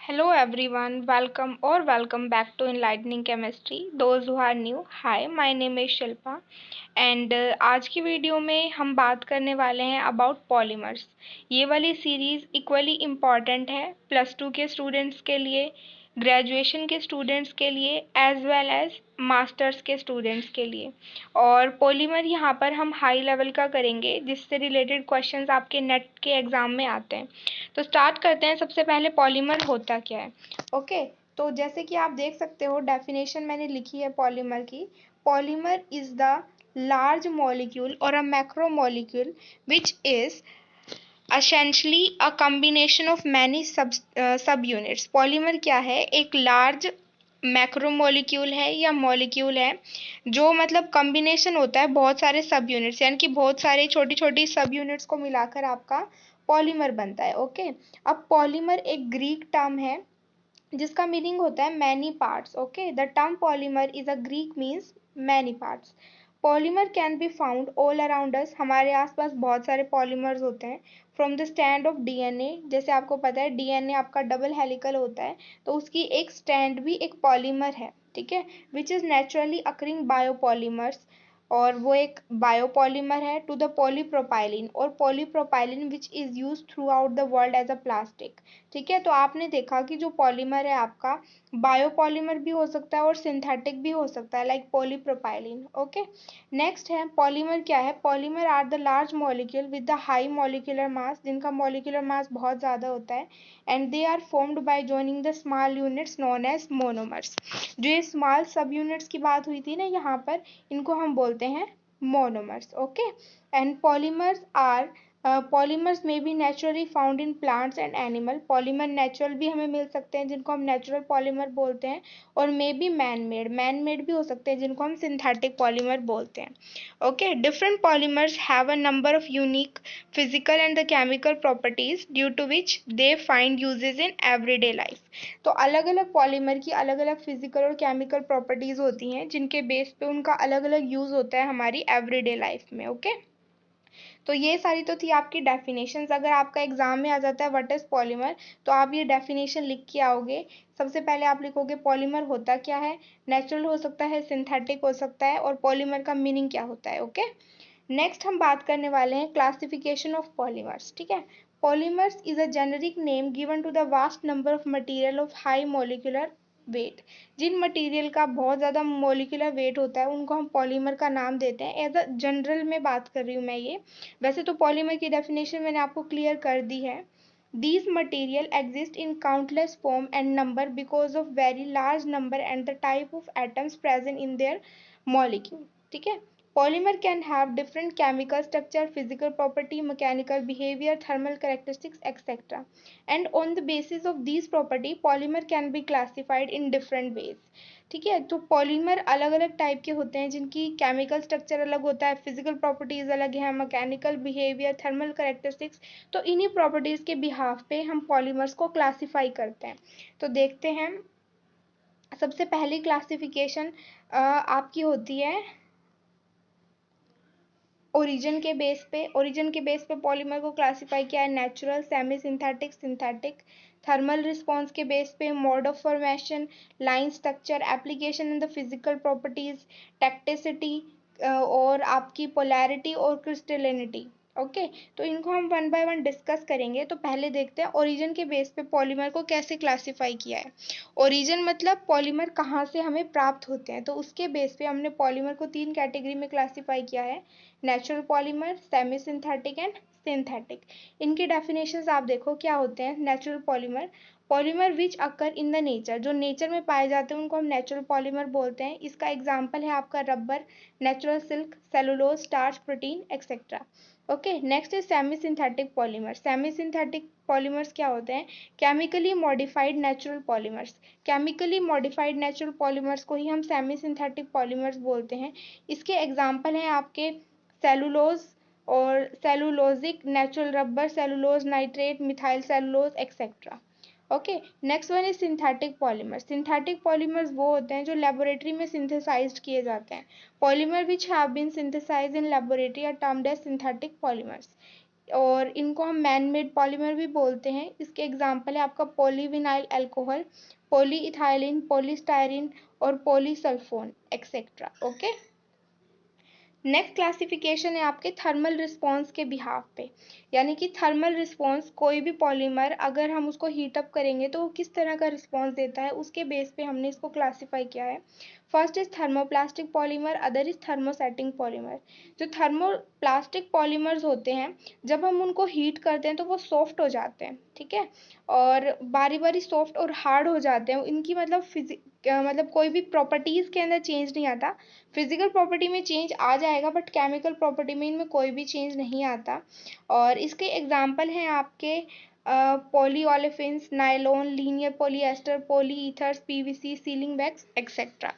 Hello everyone, welcome back to Enlightening Chemistry. Those who are new, hi, my name is Shilpa and आज की video में हम बात करने वाले हैं अबाउट पॉलीमर्स। ये वाली सीरीज़ इक्वली इम्पॉर्टेंट है +2 के स्टूडेंट्स के लिए, ग्रेजुएशन के स्टूडेंट्स के लिए एज वेल एज मास्टर्स के स्टूडेंट्स के लिए। और पॉलीमर यहाँ पर हम हाई लेवल का करेंगे जिससे रिलेटेड क्वेश्चंस आपके नेट के एग्ज़ाम में आते हैं। तो स्टार्ट करते हैं। सबसे पहले पॉलीमर होता क्या है। ओके, तो जैसे कि आप देख सकते हो डेफिनेशन मैंने लिखी है पॉलीमर की। Polymer is the large molecule or a macromolecule which is essentially a combination of many subunits। Polymer क्या है? एक लार्ज मैक्रोमोलिक्यूल है या मॉलिक्यूल है जो मतलब कॉम्बिनेशन होता है बहुत सारे सब यूनिट्स, यानी कि बहुत सारे छोटी छोटी सब यूनिट्स को मिलाकर आपका पॉलीमर बनता है। ओके, अब पॉलीमर एक ग्रीक टर्म है जिसका मीनिंग होता है many parts. Okay, the term polymer is a Greek means many parts. Polymer can be found all around us. हमारे आसपास बहुत सारे पॉलीमर्स होते हैं। From the stand of DNA, जैसे आपको पता है डीएनए आपका डबल हेलिकल होता है, तो उसकी एक स्टैंड भी एक पॉलीमर है। ठीक है, which is naturally occurring biopolymers, और वो एक बायोपॉलीमर है। टू द पॉलीप्रोपाइलिन, और polypropylene which is use throughout the world as a plastic. ठीक है, तो आपने देखा कि जो पॉलीमर है आपका बायोपॉलीमर भी हो सकता है और सिंथेटिक भी हो सकता है, लाइक पॉलीप्रोपाइलिन। ओके, नेक्स्ट है पॉलीमर क्या है। Polymer are the large molecule with the high molecular mass, जिनका मॉलिक्यूलर मास बहुत ज़्यादा होता है, and they are formed by joining the small units known as monomers. जो ये स्मॉल सब यूनिट्स की बात हुई थी ना यहाँ पर, इनको हम बोलते हैं मोनोमर्स। ओके, एंड पॉलीमर्स में B naturally found in plants and animal. Polymer natural भी हमें मिल सकते हैं जिनको हम नेचुरल पॉलीमर बोलते हैं, और मे बी मैन मेड भी हो सकते हैं जिनको हम सिंथेटिक पॉलीमर बोलते हैं। Okay, different polymers have a number of unique physical and the chemical properties due to which they find usages in everyday life. तो अलग अलग पॉलीमर की अलग अलग फिजिकल और केमिकल प्रॉपर्टीज होती हैं जिनके बेस पे उनका अलग अलग यूज होता है हमारी एवरीडे लाइफ में। ओके, तो ये सारी तो थी आपकी डेफिनेशंस। अगर आपका एग्जाम में आ जाता है व्हाट इज पॉलीमर, तो आप ये डेफिनेशन लिख के आओगे। सबसे पहले आप लिखोगे पॉलीमर होता क्या है, नेचुरल हो सकता है, सिंथेटिक हो सकता है, और पॉलीमर का मीनिंग क्या होता है। ओके, नेक्स्ट हम बात करने वाले हैं क्लासिफिकेशन ऑफ पॉलीमर्स। ठीक है, polymers is a generic name given to the vast number of material of high molecular weight. जिन मटेरियल का बहुत ज़्यादा मोलिकुलर वेट होता है उनको हम पॉलीमर का नाम देते हैं। एज अ जनरल में बात कर रही हूँ मैं ये। वैसे तो पॉलीमर की डेफिनेशन मैंने आपको क्लियर कर दी है। These material exist in countless form and number because of very large number and the type of atoms present in their molecule। ठीक है, polymer can have different chemical structure, physical property, mechanical behavior, thermal characteristics, etc. And on the basis of these property, polymer can be classified in different ways। ठीक है, तो polymer अलग अलग type के होते हैं जिनकी केमिकल स्ट्रक्चर अलग होता है, फिजिकल प्रॉपर्टीज अलग है, मैकेनिकल बिहेवियर, थर्मल करेक्टरिस्टिक्स। तो इन्हीं प्रॉपर्टीज के बिहाफ पे हम पॉलीमर्स को क्लासिफाई करते हैं। तो देखते हैं, सबसे पहली क्लासिफिकेशन आपकी होती है ओरिजिन के बेस पे। ओरिजिन के बेस पे पॉलीमर को क्लासिफाई किया है natural, semi synthetic, synthetic. Thermal response के बेस पे mode of formation, line structure, application in the physical properties, tacticity, और आपकी पोलैरिटी और क्रिस्टलिनिटी। ओके, तो इनको हम वन बाय वन डिस्कस करेंगे। तो पहले देखते हैं ओरिजिन के बेस पे पॉलीमर को कैसे क्लासिफाई किया है। ओरिजिन मतलब पॉलीमर कहाँ से हमें प्राप्त होते हैं, तो उसके बेस पे हमने पॉलीमर को 3 कैटेगरी में क्लासिफाई किया है, natural polymer, semi synthetic and synthetic. इनके डेफिनेशंस आप देखो क्या होते हैं। Natural polymer, polymer which occur in the nature, जो नेचर में पाए जाते हैं उनको हम नेचुरल पॉलीमर बोलते हैं। इसका एग्जाम्पल है आपका rubber, natural silk, cellulose, starch, protein etcetera. Okay, next is semi synthetic polymer. Semi synthetic polymers क्या होते हैं, chemically modified natural polymers. Chemically modified natural polymers को ही हम सेमी सिंथेटिक पॉलीमर्स बोलते हैं। इसके एग्जाम्पल हैं आपके सेलुलोज और cellulosic, natural rubber, cellulose nitrate, methyl cellulose etcetera. Okay, next one is synthetic polymer. Synthetic polymers वो होते हैं जो लेबोरेटरी में सिंथेसाइज्ड किए जाते हैं। Polymer which have been synthesised in laboratory are termed as synthetic polymers. और इनको हम मैन मेड पॉलीमर भी बोलते हैं। इसके एग्जांपल है आपका पॉलीविनाइल अल्कोहल, पॉलीइथाइलिन, पॉलीस्टायरीन और पॉलीसल्फोन एक्सेट्रा। ओके, नेक्स्ट क्लासिफिकेशन है आपके थर्मल रिस्पॉन्स के बिहाफ पे, यानी कि थर्मल रिस्पॉन्स कोई भी पॉलीमर अगर हम उसको हीट अप करेंगे तो वो किस तरह का रिस्पॉन्स देता है, उसके बेस पे हमने इसको क्लासीफाई किया है। First is thermoplastic polymer, other is thermosetting polymer. जो थर्मोप्लास्टिक पॉलीमर्स होते हैं, जब हम उनको हीट करते हैं तो वो सॉफ्ट हो जाते हैं, ठीक है, और बारी बारी सॉफ्ट और हार्ड हो जाते हैं। इनकी मतलब कोई भी प्रॉपर्टीज़ के अंदर चेंज नहीं आता। फिजिकल प्रॉपर्टी में चेंज आ जाएगा बट केमिकल प्रॉपर्टी में इनमें कोई भी चेंज नहीं आता। और इसके एग्जांपल हैं आपके polyolefins, nylon, linear polyester, polyethers, PVC, sealing wax etcetera.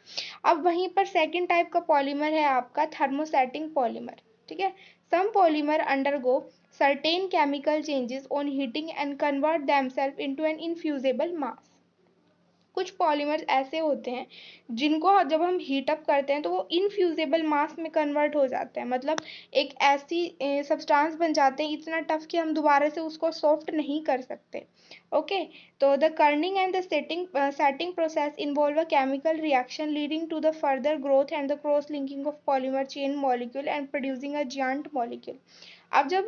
अब वहीं पर सेकंड टाइप का पॉलीमर है आपका थर्मोसेटिंग पॉलीमर, ठीक है। Some polymer undergo certain chemical changes on heating and convert themselves into an infusible mass। कुछ पॉलीमर्स ऐसे होते हैं जिनको जब हम हीट अप करते हैं तो वो इनफ्यूजेबल मास में कन्वर्ट हो जाते हैं, मतलब एक ऐसी सब्सटेंस बन जाते हैं इतना टफ कि हम दोबारा से उसको सॉफ्ट नहीं कर सकते। ओके, तो the curing and the setting process involve a chemical reaction leading to the further growth and the cross linking of polymer chain molecule and producing a giant molecule. अब जब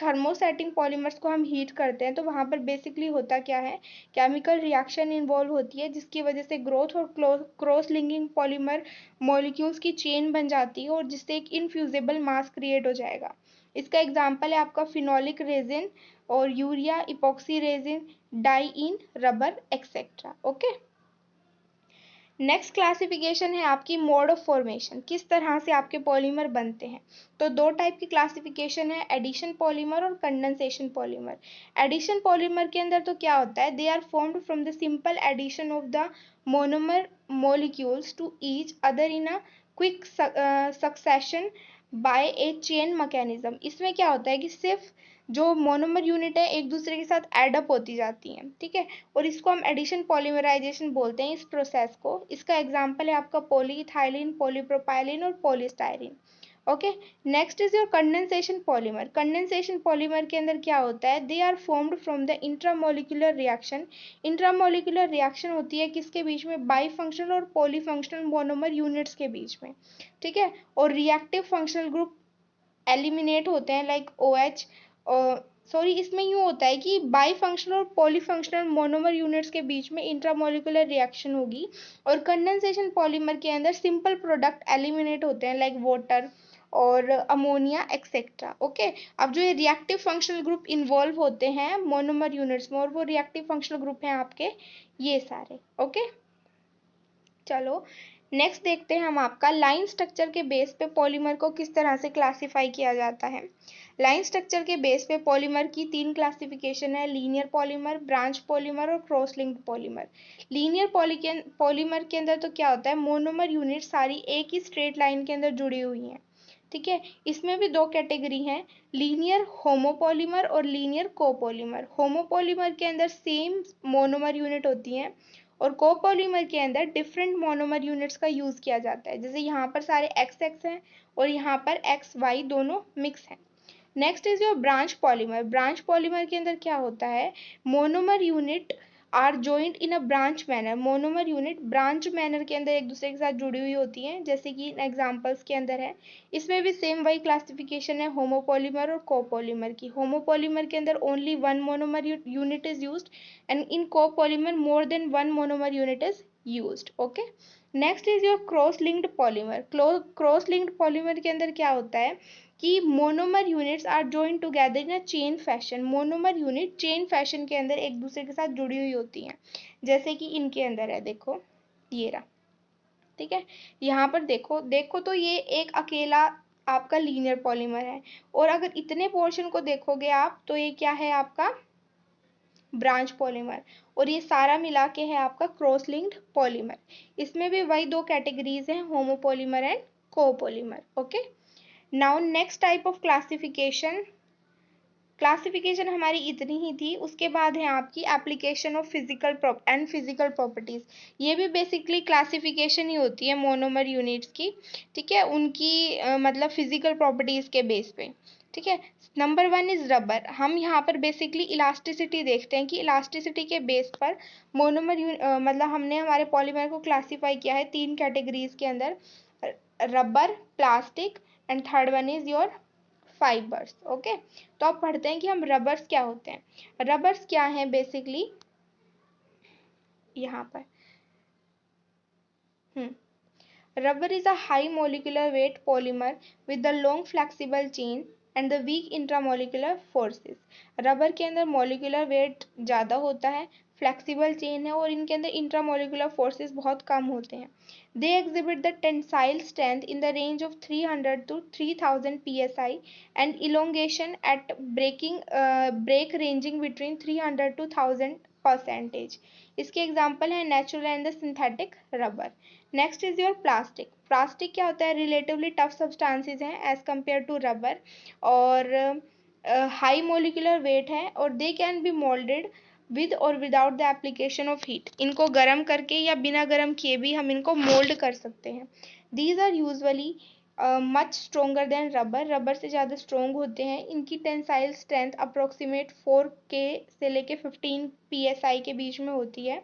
थर्मोसेटिंग पॉलीमर्स को हम heat करते हैं तो वहाँ पर basically होता क्या है, केमिकल रिएक्शन इन्वॉल्व होती है जिसकी वजह से ग्रोथ और क्रॉस लिंकिंग पॉलीमर मॉलिक्यूल्स की चेन बन जाती है और जिससे एक इनफ्यूजेबल मास क्रिएट हो जाएगा। इसका एग्जांपल है आपका फिनोलिक रेजिन और urea, epoxy resin, diene rubber etcetera. Okay, next classification है आपकी मोड ऑफ फॉर्मेशन, किस तरह से आपके पॉलीमर बनते हैं। तो दो टाइप की क्लासिफिकेशन है, एडिशन पॉलीमर और कंडेंसेशन पॉलीमर। एडिशन पॉलीमर के अंदर तो क्या होता है, they are formed from the simple addition of the monomer molecules to each other in a quick succession by a chain mechanism. इसमें क्या होता है कि सिर्फ जो मोनोमर यूनिट है एक दूसरे के साथ एडअप होती जाती हैं, ठीक है, और इसको हम एडिशन पॉलीमराइजेशन बोलते हैं इस प्रोसेस को। इसका एग्जांपल है आपका पॉलीइथाइलिन, पॉलीप्रोपाइलिन और polystyrene. Okay, next is your condensation polymer. Condensation polymer के अंदर क्या होता है, they are formed from the intramolecular reaction. Intramolecular reaction होती है किसके बीच में, बाई फंक्शनल और पॉलीफंक्शनल मोनोमर यूनिट्स के बीच में, ठीक है, और रिएक्टिव फंक्शनल ग्रुप एलिमिनेट होते हैं लाइक OH। सॉरी, इसमें यूँ होता है कि बाई फंक्शनल और पॉलीफंक्शनल मोनोमर यूनिट्स के बीच में इंट्रामोलिकुलर रिएक्शन होगी और कंडेंसेशन पॉलीमर के अंदर सिंपल प्रोडक्ट एलिमिनेट होते हैं लाइक वाटर और अमोनिया एक्सेट्रा। ओके, अब जो ये रिएक्टिव फंक्शनल ग्रुप इन्वॉल्व होते हैं मोनोमर यूनिट्स में और वो रिएक्टिव फंक्शनल ग्रुप हैं आपके ये सारे। ओके, चलो नेक्स्ट देखते हैं हम आपका लाइन स्ट्रक्चर के बेस पे पॉलीमर को किस तरह से क्लासिफाई किया जाता है। लाइन स्ट्रक्चर के बेस पे पॉलीमर की तीन क्लासिफिकेशन है, लीनियर पॉलीमर, ब्रांच पॉलीमर और cross linked polymer. Linear polymer के अंदर तो क्या होता है, मोनोमर यूनिट सारी एक ही स्ट्रेट लाइन के अंदर जुड़ी हुई हैं, ठीक है। इसमें भी दो कैटेगरी हैं, लीनियर होमोपॉलीमर और लीनियर कोपॉलीमर। होमोपॉलीमर के अंदर सेम मोनोमर यूनिट होती हैं और कोपॉलीमर के अंदर डिफरेंट मोनोमर यूनिट्स का यूज़ किया जाता है, जैसे यहाँ पर सारे XX हैं और यहाँ पर XY दोनों मिक्स हैं। Next is your branch polymer. Branch polymer के अंदर क्या होता है, monomer unit are joint in a branch manner. Monomer unit branch manner के अंदर एक दूसरे के साथ जुड़ी हुई होती हैं, जैसे कि एग्जांपल्स के अंदर है। इसमें भी सेम वही क्लासिफिकेशन है होमोपॉलीमर और कोपॉलीमर की। होमोपॉलीमर के अंदर only one monomer unit is used and in copolymer more than one monomer unit is used. Okay, next is your cross linked polymer. Cross linked polymer के अंदर क्या होता है कि monomer units are joint together in a chain fashion. Monomer unit chain fashion के अंदर एक दूसरे के साथ जुड़ी हुई होती हैं, जैसे कि इनके अंदर है, देखो ये रहा, ठीक है। यहाँ पर देखो देखो तो ये एक अकेला आपका लीनियर पॉलीमर है और अगर इतने पोर्शन को देखोगे आप तो ये क्या है आपका ब्रांच पॉलीमर और ये सारा मिला के है आपका क्रॉस लिंक्ड पॉलीमर। इसमें भी वही दो कैटेगरीज हैं, homopolymer and copolymer. Okay, now next type of classification हमारी इतनी ही थी। उसके बाद है आपकी एप्लीकेशन ऑफ फिजिकल प्रॉपर्टीज। ये भी बेसिकली क्लासिफिकेशन ही होती है मोनोमर यूनिट्स की, ठीक है, उनकी मतलब फिजिकल प्रॉपर्टीज के बेस पे, ठीक है। Number 1 is rubber. हम यहाँ पर बेसिकली इलास्टिसिटी देखते हैं कि इलास्टिसिटी के बेस पर मोनोमर मतलब हमने हमारे पॉलीमर को क्लासीफाई किया है 3 कैटेगरीज के अंदर, rubber, plastic and third one is your fibres. Okay, तो अब पढ़ते हैं कि हम रबर्स क्या होते हैं। रबर्स क्या हैं बेसिकली, यहाँ पर Rubber is a high molecular weight polymer with the long flexible chain and the weak intramolecular forces। Rubber के अंदर मोलिकुलर वेट ज़्यादा होता है, फ्लेक्सिबल चेन है और इनके अंदर इंट्रामोलिकुलर फोर्सेस बहुत कम होते हैं। They exhibit the tensile strength in the range of 300 to 3000 psi and elongation at break ranging between 300 to 1000%। इसके एग्जाम्पल है natural and the synthetic rubber. Next is your plastic. Plastic क्या होता है, relatively tough substances हैं as compare to rubber और high molecular weight है और they can be moulded with और without the application of heat. इनको गर्म करके या बिना गर्म किए भी हम इनको मोल्ड कर सकते हैं। These are usually much stronger than rubber. Rubber से ज़्यादा स्ट्रोंग होते हैं। इनकी टेंसाइल स्ट्रेंथ अप्रोक्सीमेट 4K से लेके 15 PSI के बीच में होती है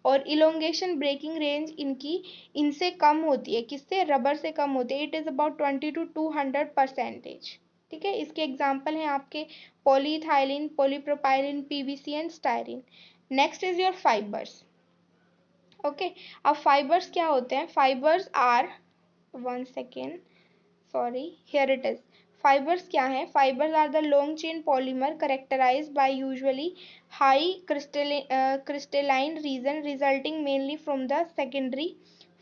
और इलोंगेशन ब्रेकिंग रेंज इनकी इनसे कम होती है। किससे, रबर से कम होती है। It is about 20 to 200%। ठीक है, इसके एग्जाम्पल हैं आपके polyethylene, polypropylene, PVC and styrene. Next is your fibres. Okay, अब फाइबर्स क्या होते हैं। Fibres are, one second, sorry, here it is. Fibres क्या है, fibres are the long chain polymer characterised by usually high crystalline region resulting mainly from the secondary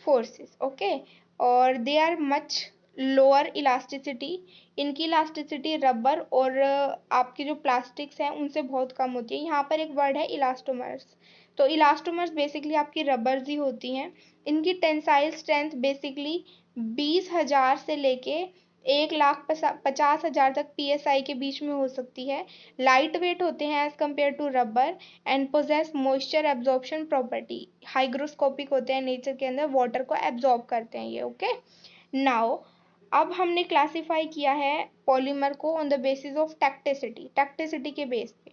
forces. Okay, और they are much lower elasticity. इनकी elasticity rubber और आपकी जो plastics हैं उनसे बहुत कम होती है। यहाँ पर एक वर्ड है इलास्टोमर्स, तो इलास्टोमर्स बेसिकली आपकी रबर्स ही होती हैं। इनकी टेंसाइल स्ट्रेंथ बेसिकली 20,000 से लेके 1,50,000 तक PSI के बीच में हो सकती है। लाइट वेट होते हैं as compare to rubber and possess moisture absorption property. Hygroscopic होते हैं नेचर के अंदर, वाटर को एब्जॉर्ब करते हैं ये। ओके, नाउ अब हमने क्लासीफाई किया है पॉलीमर को on the basis of tacticity. Tacticity के बेस पे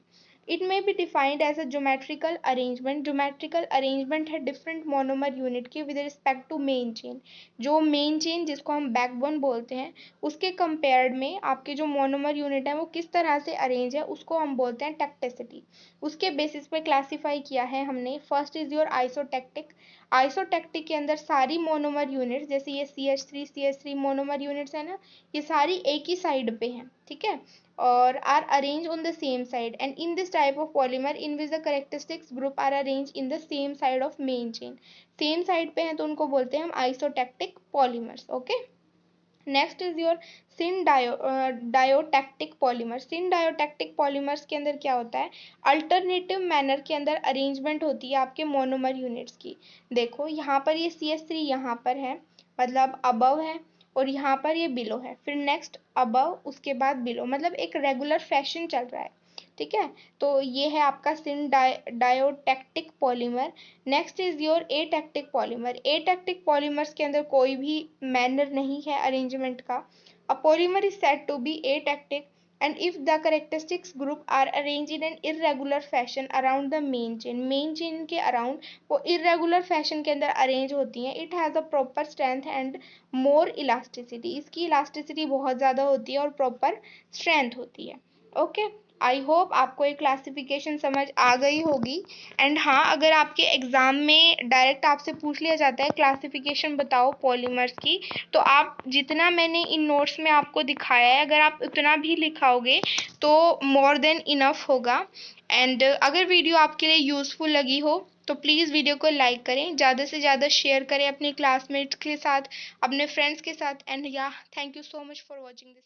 it may be defined as a geometrical arrangement. Geometrical arrangement है डिफरेंट मोनोमर यूनिट की with respect to main chain. जो मेन चेन जिसको हम बैकबोन बोलते हैं उसके कंपेयर्ड में आपके जो मोनोमर यूनिट है वो किस तरह से अरेंज है उसको हम बोलते हैं टैक्टिसिटी। उसके बेसिस पे क्लासीफाई किया है हमने। First is your isotactic. Isotactic के अंदर सारी मोनोमर यूनिट, जैसे ये CH3 मोनोमर यूनिट्स है ना, ये सारी एक ही साइड पे हैं। ठीक है, or are arranged on the same side, and in this type of polymer in which the characteristics group are arranged in the same side of main chain। same side पे हैं तो उनको बोलते हैं हम isotactic polymers. Okay, next is your syndiotactic polymer. Syndiotactic polymers के अंदर क्या होता है, अल्टरनेटिव मैनर के अंदर अरेंजमेंट होती है आपके मोनोमर यूनिट्स की। देखो यहाँ पर ये CH3 यहाँ पर है, मतलब अबव है, और यहाँ पर ये बिलो है, फिर नेक्स्ट अबव, उसके बाद बिलो, मतलब एक रेगुलर फैशन चल रहा है। ठीक है, तो ये है आपका syndiotactic polymer. Next is your atactic polymer. Atactic polymers के अंदर कोई भी मैनर नहीं है अरेंजमेंट का। A polymer is said to be atactic and if the characteristics group are arranged in an irregular fashion around the main chain के around वो irregular fashion के अंदर arrange होती हैं। it has a proper strength and more elasticity। इसकी elasticity बहुत ज़्यादा होती है और proper strength होती है। ओके, आई होप आपको ये क्लासिफिकेशन समझ आ गई होगी। एंड हाँ, अगर आपके एग्ज़ाम में डायरेक्ट आपसे पूछ लिया जाता है क्लासिफिकेशन बताओ पॉलीमर्स की, तो आप जितना मैंने इन नोट्स में आपको दिखाया है अगर आप उतना भी लिखाओगे तो मोर देन इनफ होगा। एंड अगर वीडियो आपके लिए यूज़फुल लगी हो तो प्लीज़ वीडियो को लाइक करें, ज़्यादा से ज़्यादा शेयर करें अपने क्लासमेट्स के साथ, अपने फ्रेंड्स के साथ। एंड या, thank you so much for watching this.